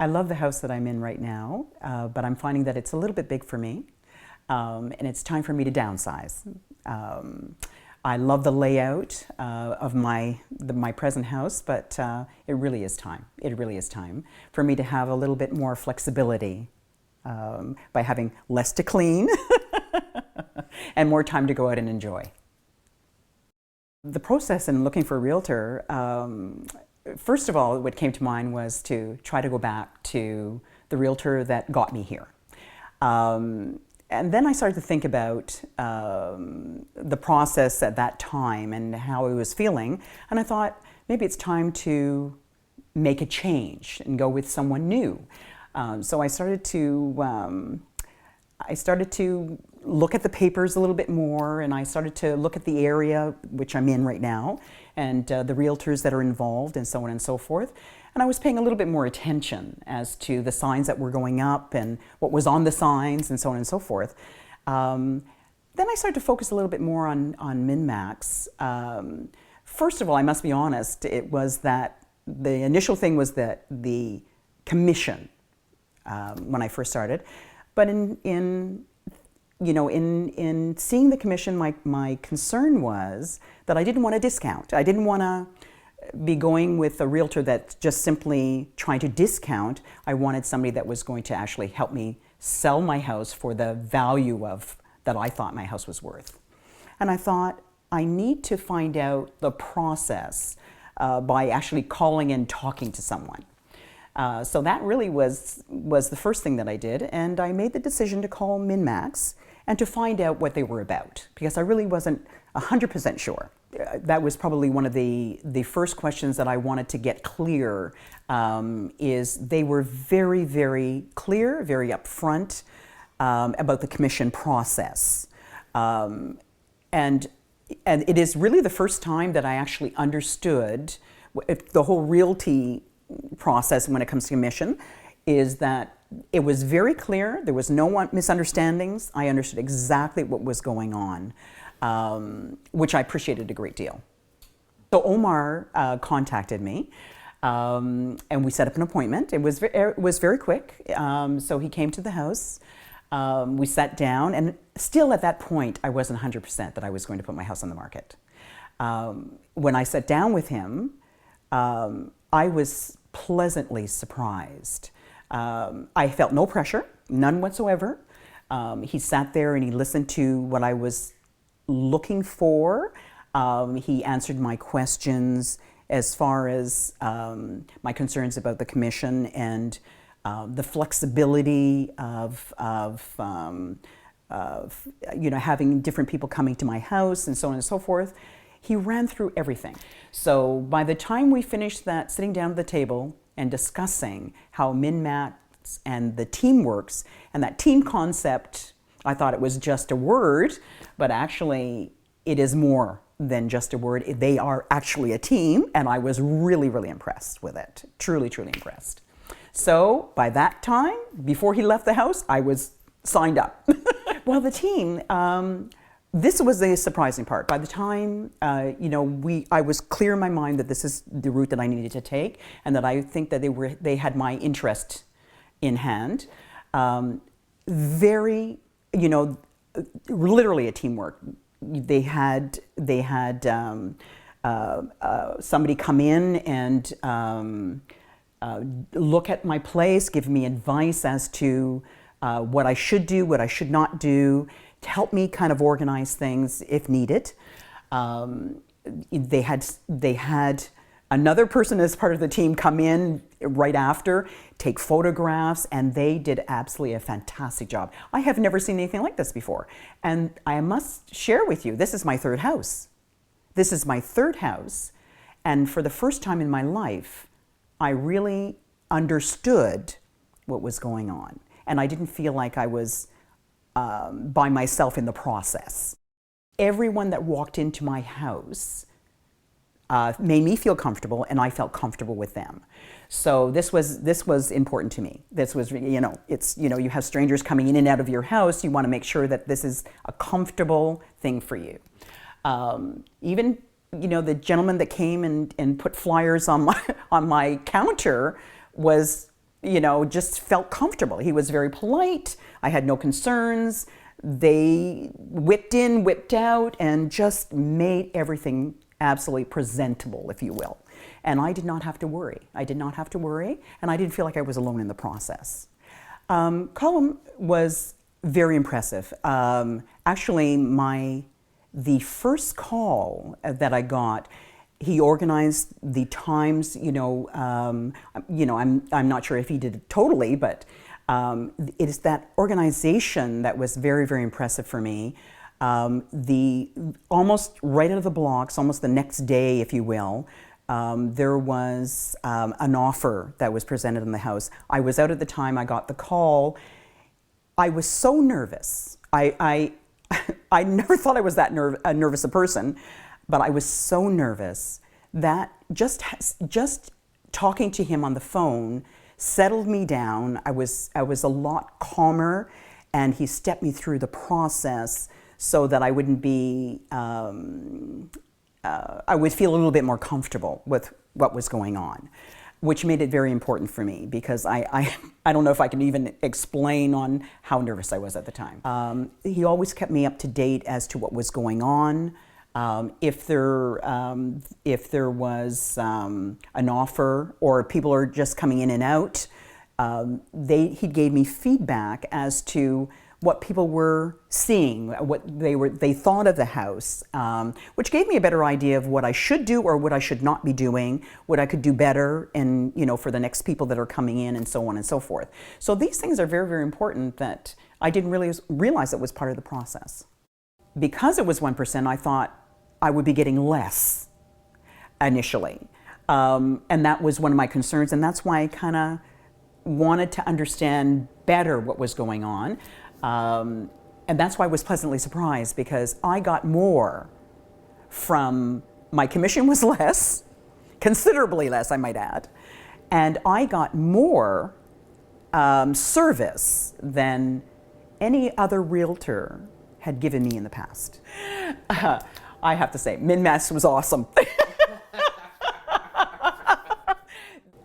I love the house that I'm in right now, but I'm finding that it's a little bit big for me, and it's time for me to downsize. I love the layout of my present house, but it really is time. It really is time for me to have a little bit more flexibility by having less to clean and more time to go out and enjoy. The process in looking for a realtor, first of all, what came to mind was to try to go back to the realtor that got me here. And then I started to think about the process at that time and how I was feeling. And I thought, maybe it's time to make a change and go with someone new. So I started to look at the papers a little bit more, and I started to look at the area which I'm in right now, and the realtors that are involved, and so on and so forth. And I was paying a little bit more attention as to the signs that were going up and what was on the signs, and so on and so forth. Then I started to focus a little bit more on MinMaxx. First of all, I must be honest, it was that the initial thing was that the commission when I first started. But in seeing the commission, my concern was that I didn't want a discount. I didn't want to be going with a realtor that's just simply trying to discount. I wanted somebody that was going to actually help me sell my house for the value that I thought my house was worth. And I thought, I need to find out the process by actually calling and talking to someone. So that really was the first thing that I did, and I made the decision to call MinMaxx and to find out what they were about, because I really wasn't 100% sure. That was probably one of the first questions that I wanted to get clear, is they were very, very clear, very upfront about the commission process. And it is really the first time that I actually understood the whole Realty process when it comes to commission, is that it was very clear. There was no misunderstandings. I understood exactly what was going on, which I appreciated a great deal. So Omar contacted me, and we set up an appointment. It was very quick. So he came to the house. We sat down, and still at that point, I wasn't 100% that I was going to put my house on the market. When I sat down with him, I was pleasantly surprised. I felt no pressure, none whatsoever. He sat there and he listened to what I was looking for. He answered my questions as far as my concerns about the commission and the flexibility of having different people coming to my house and so on and so forth. He ran through everything. So by the time we finished that, sitting down at the table and discussing how MinMaxx and the team works, and that team concept, I thought it was just a word, but actually it is more than just a word. They are actually a team, and I was really, really impressed with it. Truly, truly impressed. So by that time, before he left the house, I was signed up. Well, the team, this was the surprising part. By the time, I was clear in my mind that this is the route that I needed to take, and that I think that they had my interest in hand. Very, literally a teamwork. They had somebody come in and look at my place, give me advice as to what I should do, what I should not do, to help me kind of organize things if needed. They had another person as part of the team come in right after, take photographs, and they did absolutely a fantastic job. I have never seen anything like this before. And I must share with you, this is my third house. This is my third house, and for the first time in my life, I really understood what was going on. And I didn't feel like I was by myself in the process. Everyone that walked into my house made me feel comfortable, and I felt comfortable with them. So this was important to me. This was, you have strangers coming in and out of your house. You want to make sure that this is a comfortable thing for you. Even, the gentleman that came and put flyers on my counter was just felt comfortable. He was very polite. I had no concerns. They whipped in, whipped out, and just made everything absolutely presentable, if you will. And I did not have to worry. I did not have to worry, and I didn't feel like I was alone in the process. Colin was very impressive. Actually, the first call that I got, he organized the times. I'm not sure if he did it totally, but it is that organization that was very, very impressive for me. Almost right out of the blocks, almost the next day, if you will, there was an offer that was presented in the house. I was out at the time. I got the call. I was so nervous. I never thought I was that nervous a person, but I was so nervous that just talking to him on the phone settled me down. I was a lot calmer, and he stepped me through the process so that I wouldn't be. I would feel a little bit more comfortable with what was going on, which made it very important for me, because I don't know if I can even explain on how nervous I was at the time. He always kept me up to date as to what was going on. If there was an offer, or people are just coming in and out, he gave me feedback as to what people were seeing, what they thought of the house, which gave me a better idea of what I should do or what I should not be doing, what I could do better, and for the next people that are coming in, and so on and so forth. So these things are very, very important that I didn't really realize it was part of the process. Because it was 1%, I thought I would be getting less initially, and that was one of my concerns, and that's why I kind of wanted to understand better what was going on. And that's why I was pleasantly surprised, because I got more from, my commission was less, considerably less, I might add, and I got more service than any other realtor had given me in the past. I have to say, MinMaxx was awesome.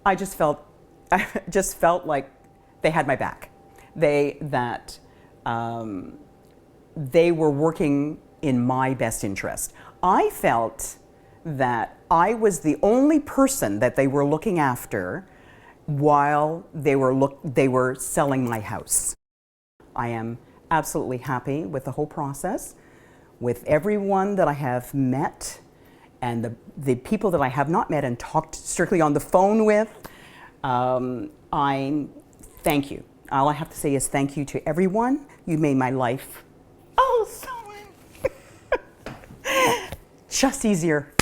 I just felt like they had my back. They were working in my best interest. I felt that I was the only person that they were looking after while they were selling my house. I am absolutely happy with the whole process, with everyone that I have met, and the people that I have not met and talked strictly on the phone with. I thank you. All I have to say is thank you to everyone. You made my life, so just easier.